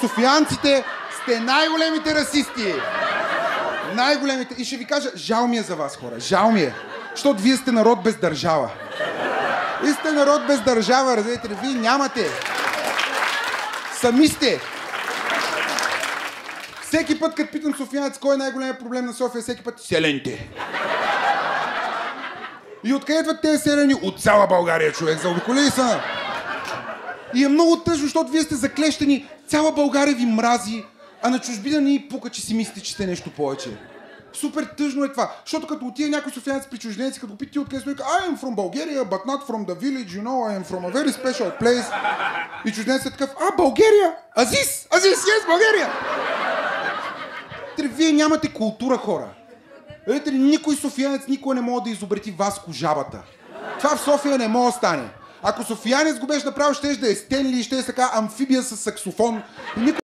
Софиянците сте най-големите расисти. Най-големите. И ще ви кажа, жал ми е за вас, хора. Жал ми е. Защото вие сте народ без държава. Вие сте народ без държава, разбирате ли? Вие нямате. Сами сте. Всеки път, като питам софиянец, кой е най-големият проблем на София, всеки път селените. И откъде идват тези селени? От цяла България, човек. Заобиколили са. И е много тъжно, защото вие сте заклещени. Цяла България ви мрази, а на чужбина ни пука, че си мислите, че сте нещо повече. Супер тъжно е това. Защото като отиде някой софиянец при чужденци, като го пита откъде сме, I am from Bulgaria, but not from the village, you know, I am from a very special place. И чужденцът е такъв, България! Азис! Азис, yes, България! Вие нямате култура, хора. Видите ли, никой софиянец никога не може да изобрети Васко жабата. Това в София не може да стане. Ако софиянец го беше направил, ще да е Стенли, ще е така амфибия с саксофон.